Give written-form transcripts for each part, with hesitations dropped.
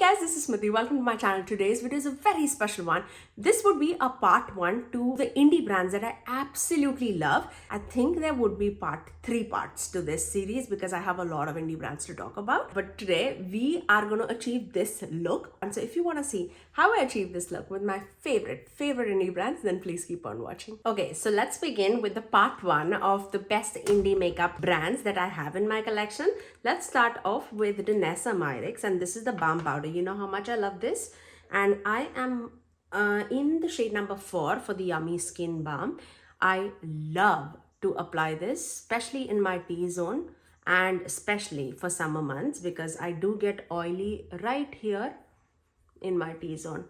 Guys, this is Smithy. Welcome to my channel. Today's video is a very special one. This would be a part 1 to the indie brands that I absolutely love. I think there would be 3 parts to this series because I have a lot of indie brands to talk about. But today we are going to achieve this look. And so if you want to see how I achieve this look with my favorite indie brands, then please keep on watching. Okay, so let's begin with the part 1 of the best indie makeup brands that I have in my collection. Let's start off with Danessa Myricks, and this is the balm powder. You know how much I love this, and I am in the shade number 4 for the Yummy Skin Balm. I love to apply this, especially in my T-zone and especially for summer months because I do get oily right here in my T-zone.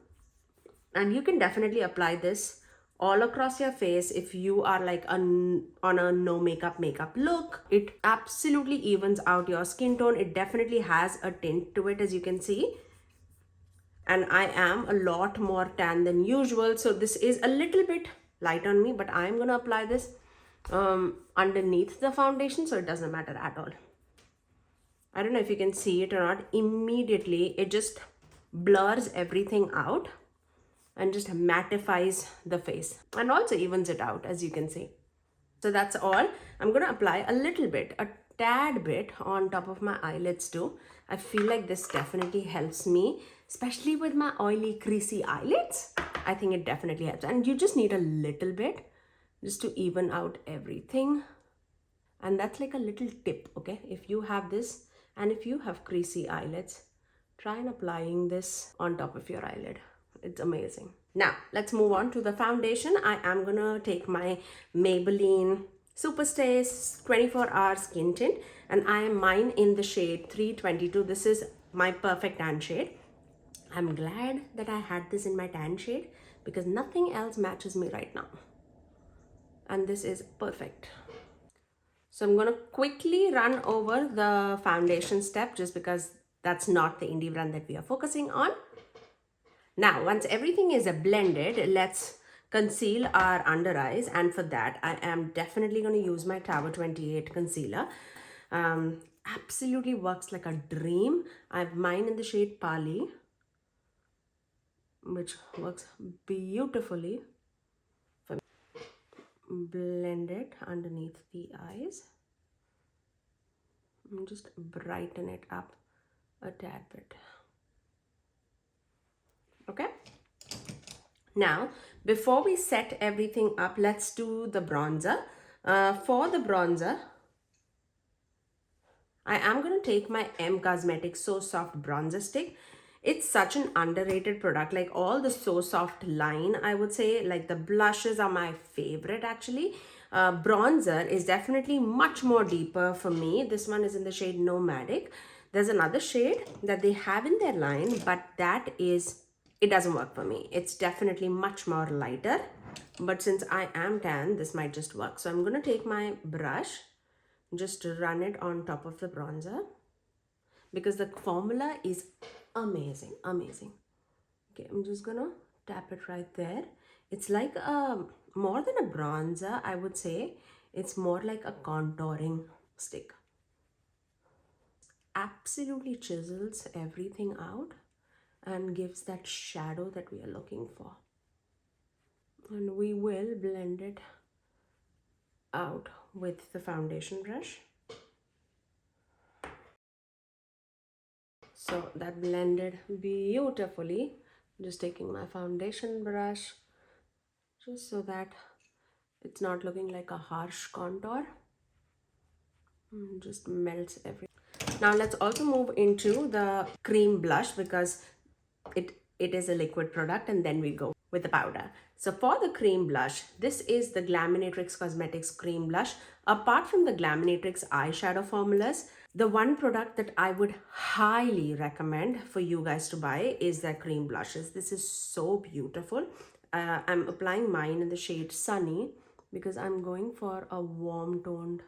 And you can definitely apply this all across your face if you are like on a no makeup look. It absolutely evens out your skin tone. It definitely has a tint to it, as you can see. And I am a lot more tan than usual, so this is a little bit light on me, but I'm gonna apply this underneath the foundation, so it doesn't matter at all. I don't know if you can see it or not. Immediately it just blurs everything out and just mattifies the face and also evens it out, as you can see. So that's all. I'm going to apply a little bit, a tad bit on top of my eyelids too. I feel like this definitely helps me, especially with my oily, creasy eyelids. I think it definitely helps. And you just need a little bit just to even out everything. And that's like a little tip, okay? If you have this and if you have creasy eyelids, try and applying this on top of your eyelid. It's amazing. Now, let's move on to the foundation. I am gonna take my Maybelline Superstay 24-hour skin tint, and I am mine in the shade 322. This is my perfect tan shade. I'm glad that I had this in my tan shade because nothing else matches me right now. And this is perfect. So I'm gonna quickly run over the foundation step just because that's not the indie brand that we are focusing on. Now, once everything is blended, let's conceal our under eyes, and for that I am definitely going to use my Tower 28 concealer. Absolutely works like a dream. I have mine in the shade Pali, which works beautifully for me. Blend it underneath the eyes and just brighten it up a tad bit. Okay, now before we set everything up, let's do the bronzer. For the bronzer, I am going to take my Cosmetics So Soft bronzer stick. It's such an underrated product. Like all the So Soft line, I would say, like the blushes are my favorite actually. Bronzer is definitely much more deeper for me. This one is in the shade Nomadic. There's another shade that they have in their line, but that is, it doesn't work for me. It's definitely much more lighter, but since I am tan, this might just work. So I'm going to take my brush, just run it on top of the bronzer because the formula is amazing. Okay, I'm just going to tap it right there. It's like more than a bronzer, I would say. It's more like a contouring stick. Absolutely chisels everything out and gives that shadow that we are looking for. And we will blend it out with the foundation brush. So that blended beautifully. Just taking my foundation brush just so that it's not looking like a harsh contour. Just melts everything. Now let's also move into the cream blush because it is a liquid product, and then we go with the powder. So for the cream blush, this is the Glaminatrix Cosmetics cream blush. Apart from the Glaminatrix eyeshadow formulas, the one product that I would highly recommend for you guys to buy is their cream blushes. This is so beautiful. I'm applying mine in the shade Sunny because I'm going for a warm toned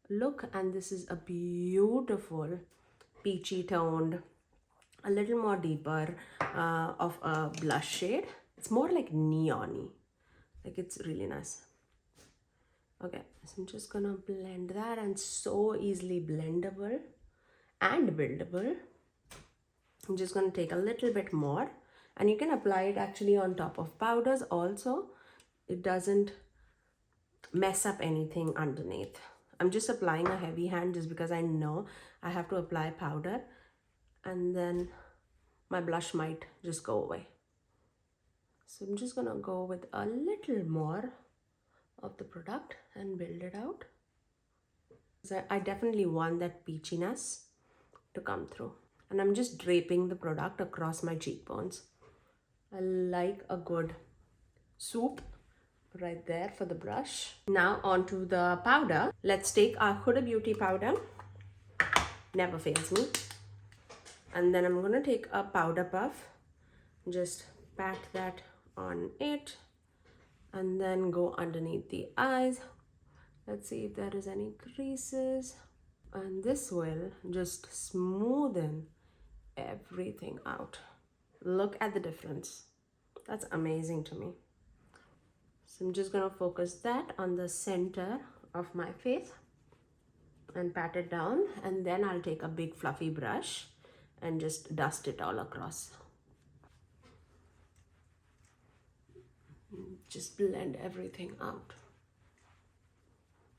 look, and this is a beautiful peachy toned, a little more deeper of a blush shade. It's more like neon-y. Like it's really nice. Okay, so I'm just gonna blend that, and so easily blendable and buildable. I'm just going to take a little bit more, and you can apply it actually on top of powders also. It doesn't mess up anything underneath. I'm just applying a heavy hand just because I know I have to apply powder, and then my blush might just go away. So I'm just gonna go with a little more of the product and build it out. So I definitely want that peachiness to come through. And I'm just draping the product across my cheekbones. I like a good swoop right there for the brush. Now onto the powder. Let's take our Huda Beauty powder. Never fails me. And then I'm gonna take a powder puff, just pat that on it, and then go underneath the eyes. Let's see if there is any creases, and this will just smoothen everything out. Look at the difference. That's amazing to me. So I'm just gonna focus that on the center of my face and pat it down, and then I'll take a big fluffy brush and just dust it all across. Just blend everything out.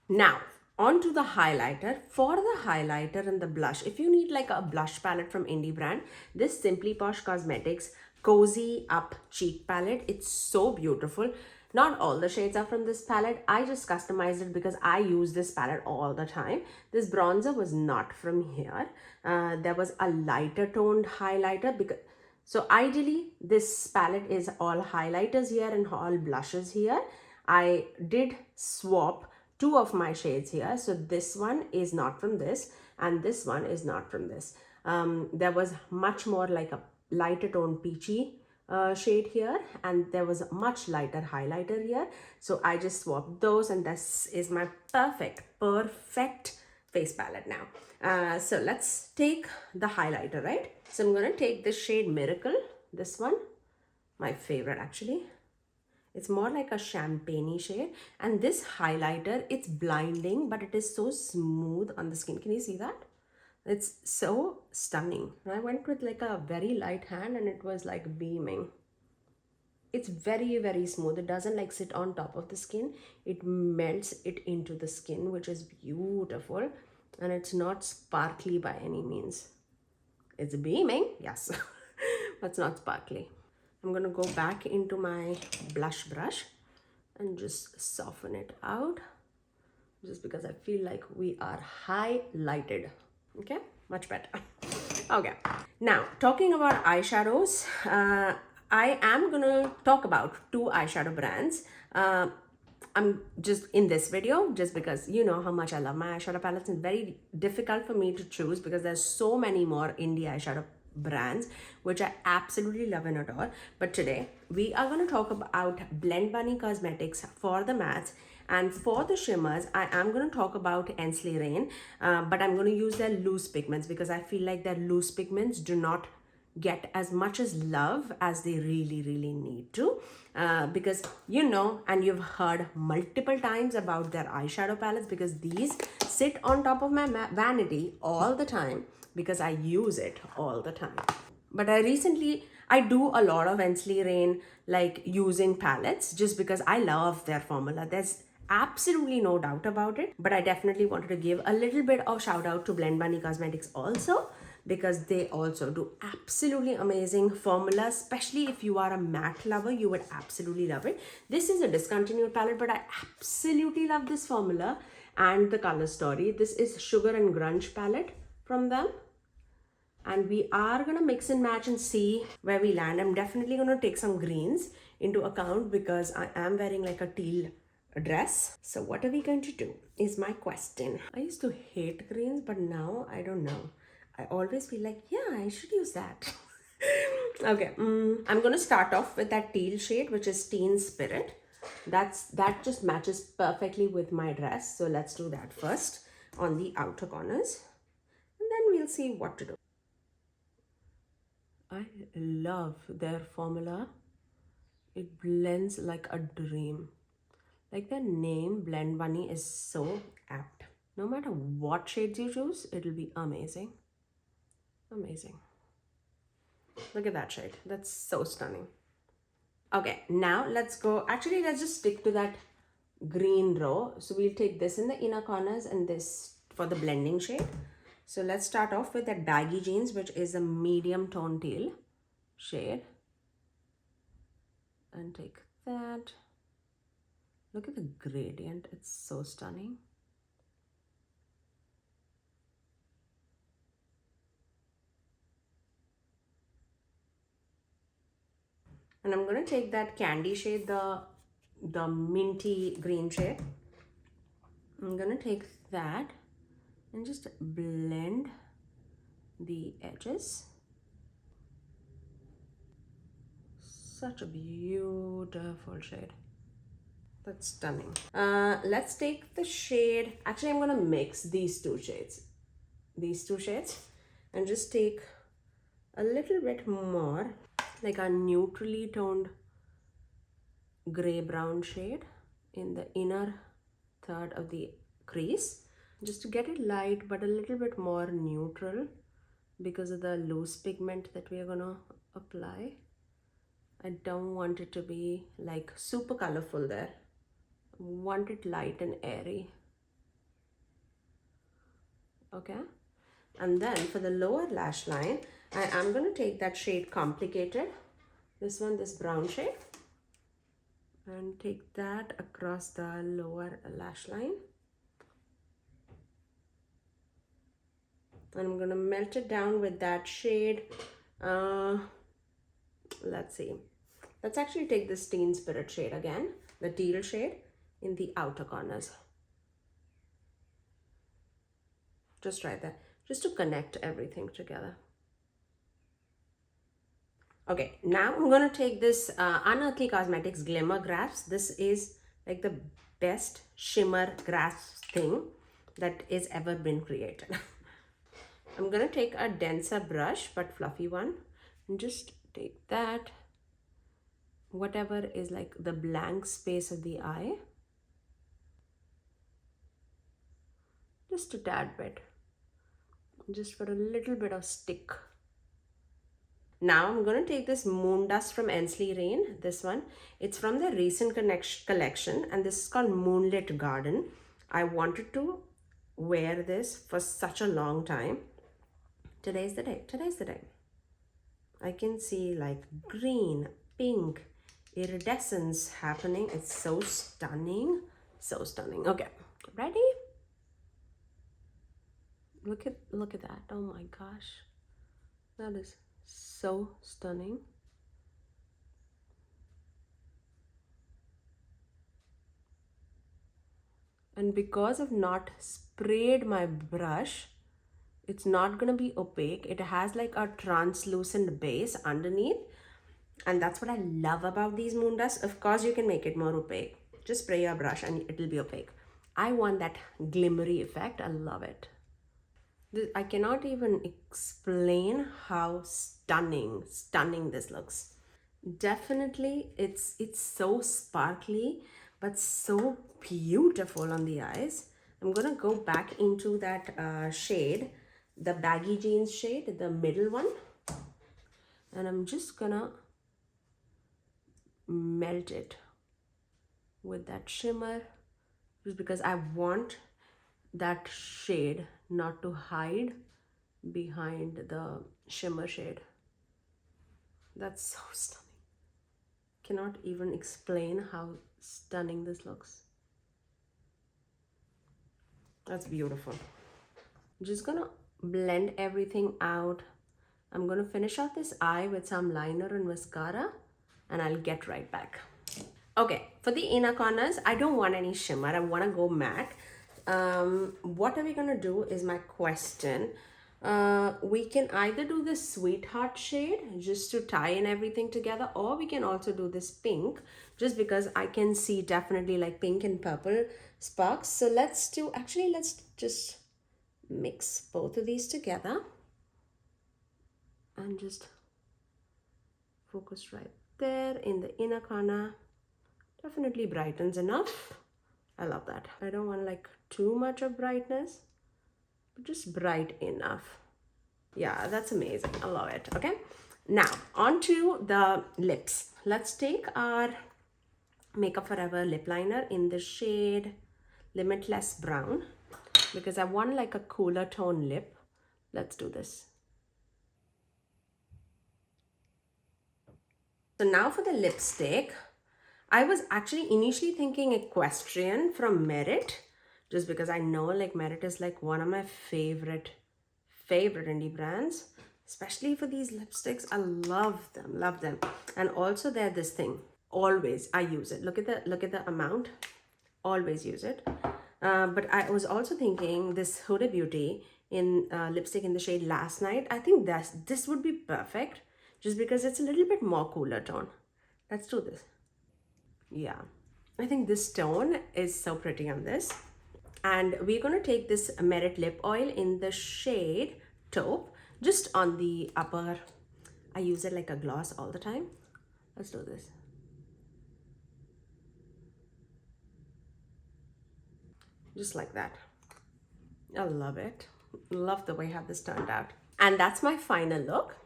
Now onto the highlighter. For the highlighter and the blush, if you need like a blush palette from indie brand, this Simply Posh Cosmetics Cozy Up Cheek Palette, it's so beautiful. Not all the shades are from this palette. I just customized it because I use this palette all the time. This bronzer was not from here. There was a lighter toned highlighter because so ideally this palette is all highlighters here and all blushes here. I did swap two of my shades here. So this one is not from this and this one is not from this. There was much more like a lighter tone peachy shade here, and there was a much lighter highlighter here. So I just swapped those, and this is my perfect face palette now. So let's take the highlighter, right? So I'm going to take this shade Miracle, this one, my favorite actually. It's more like a champagne shade, and this highlighter, it's blinding, but it is so smooth on the skin. Can you see that? It's so stunning. I went with like a very light hand and it was like beaming. It's very, very smooth. It doesn't like sit on top of the skin. It melts it into the skin, which is beautiful. And it's not sparkly by any means. It's beaming, yes, but it's not sparkly. I'm going to go back into my blush brush and just soften it out, just because I feel like we are highlighted. Okay, much better. Okay, now talking about eyeshadows, I am gonna talk about two eyeshadow brands. I'm just in this video just because you know how much I love my eyeshadow palettes. It's very difficult for me to choose because there's so many more indie eyeshadow brands which I absolutely love and adore. But today we are going to talk about Blend Bunny Cosmetics for the mattes, and for the shimmers I am going to talk about Ensley Rain, but I'm going to use their loose pigments because I feel like their loose pigments do not get as much as love as they really need to, because you know, and you've heard multiple times about their eyeshadow palettes, because these sit on top of my vanity all the time because I use it all the time. But I do a lot of Ensley Rain like using palettes just because I love their formula. There's absolutely no doubt about it, but I definitely wanted to give a little bit of shout out to Blend Bunny Cosmetics also, because they also do absolutely amazing formula. Especially if you are a matte lover, you would absolutely love it. This is a discontinued palette, but I absolutely love this formula and the color story. This is Sugar and Grunge palette from them, and we are gonna mix and match and see where we land. I'm definitely gonna take some greens into account because I am wearing like a teal dress. So what are we going to do is my question. I used to hate greens, but now I don't know. I always feel like, yeah, I should use that. Okay, I'm gonna start off with that teal shade, which is Teen Spirit. That just matches perfectly with my dress. So let's do that first on the outer corners, and then we'll see what to do. I love their formula. It blends like a dream. Like their name, Blend Bunny, is so apt. No matter what shades you choose, it'll be amazing. Amazing. Look at that shade. That's so stunning. Okay, now let's go. Actually, let's just stick to that green row. So we'll take this in the inner corners and this for the blending shade. So let's start off with that baggy jeans, which is a medium tone teal shade. And take that. Look at the gradient. It's so stunning. And I'm going to take that candy shade, the minty green shade. I'm going to take that and just blend the edges. Such a beautiful shade. That's stunning. Let's take the shade. Actually, I'm going to mix these two shades. And just take a little bit more, like a neutrally toned gray brown shade in the inner third of the crease, just to get it light but a little bit more neutral because of the loose pigment that we are going to apply. I don't want it to be like super colorful there. I want it light and airy. Okay, and then for the lower lash line, I am going to take that shade Complicated, this one, this brown shade, and take that across the lower lash line. And I'm going to melt it down with that shade. Let's see. Let's actually take this Teen Spirit shade again, the teal shade in the outer corners. Just right there, just to connect everything together. Okay, now I'm going to take this Unearthly Cosmetics Glimmer Grasp. This is like the best shimmer grasp thing that is ever been created. I'm going to take a denser brush, but fluffy one, and just take that, whatever is like the blank space of the eye, just a tad bit, just for a little bit of stick. Now I'm going to take this Moon Dust from Ensley Rain, this one. It's from the recent collection, and this is called Moonlit Garden. I wanted to wear this for such a long time. Today's the day. I can see like green, pink, iridescence happening. It's so stunning. Okay, ready? Look at that. Oh my gosh, that is so stunning. And because I've not sprayed my brush, it's not going to be opaque. It has like a translucent base underneath, and that's what I love about these moon dusts. Of course, you can make it more opaque. Just spray your brush and it'll be opaque. I want that glimmery effect. I love it. I cannot even explain how stunning this looks. Definitely, it's so sparkly, but so beautiful on the eyes. I'm gonna go back into that shade, the baggy jeans shade, the middle one, and I'm just gonna melt it with that shimmer, just because I want that shade not to hide behind the shimmer shade. That's so stunning. Cannot even explain how stunning this looks. That's beautiful. I'm just gonna blend everything out. I'm gonna finish off this eye with some liner and mascara, and I'll get right back. Okay, for the inner corners, I don't want any shimmer. I want to go matte. What are we gonna do is my question. We can either do this Sweetheart shade just to tie in everything together, or we can also do this pink, just because I can see definitely like pink and purple sparks. So let's just mix both of these together and just focus right there in the inner corner. Definitely brightens enough. I love that. I don't want like too much of brightness, but just bright enough. Yeah, that's amazing. I love it. Okay, Now, on to the lips. Let's take our Makeup Forever lip liner in the shade Limitless Brown because I want like a cooler tone lip. Let's do this. So now for the lipstick, I was actually initially thinking Equestrian from Merit, just because I know like Merit is like one of my favorite indie brands, especially for these lipsticks. I love them. And also they're this thing. Always I use it. Look at the amount. Always use it. But I was also thinking this Huda Beauty in lipstick in the shade Last Night. I think this would be perfect just because it's a little bit more cooler tone. Let's do this. Yeah, I think this tone is so pretty on this. And we're going to take this Merit lip oil in the shade Taupe, just on the upper. I use it like a gloss all the time. Let's do this. Just like that. I love it. Love the way how this turned out. And that's my final look.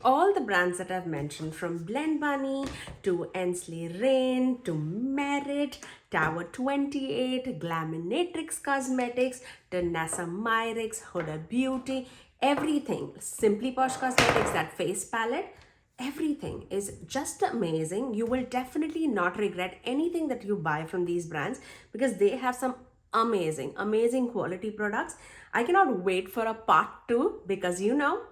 All the brands that I've mentioned, from Blend Bunny to Ensley Rain to Merit, Tower 28, Glaminatrix Cosmetics, Danessa Myricks, Huda Beauty, everything. Simply Posh Cosmetics, that face palette, everything is just amazing. You will definitely not regret anything that you buy from these brands because they have some amazing quality products. I cannot wait for a part 2 because you know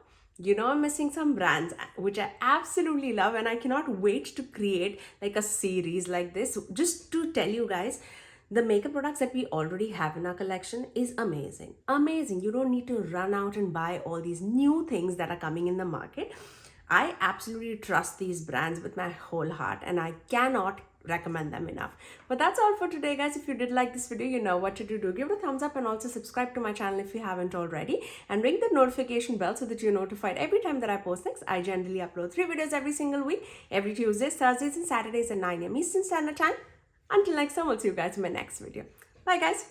I'm missing some brands which I absolutely love, and I cannot wait to create like a series like this just to tell you guys the makeup products that we already have in our collection is amazing. You don't need to run out and buy all these new things that are coming in the market. I absolutely trust these brands with my whole heart, and I cannot recommend them enough. But that's all for today, guys. If you did like this video, you know what to do. Give it a thumbs up and also subscribe to my channel if you haven't already, and ring the notification bell so that you're notified every time that I post next. I generally upload 3 videos every single week, every Tuesdays, Thursdays and Saturdays at 9 AM Eastern Standard Time. Until next time, I'll see you guys in my next video. Bye guys.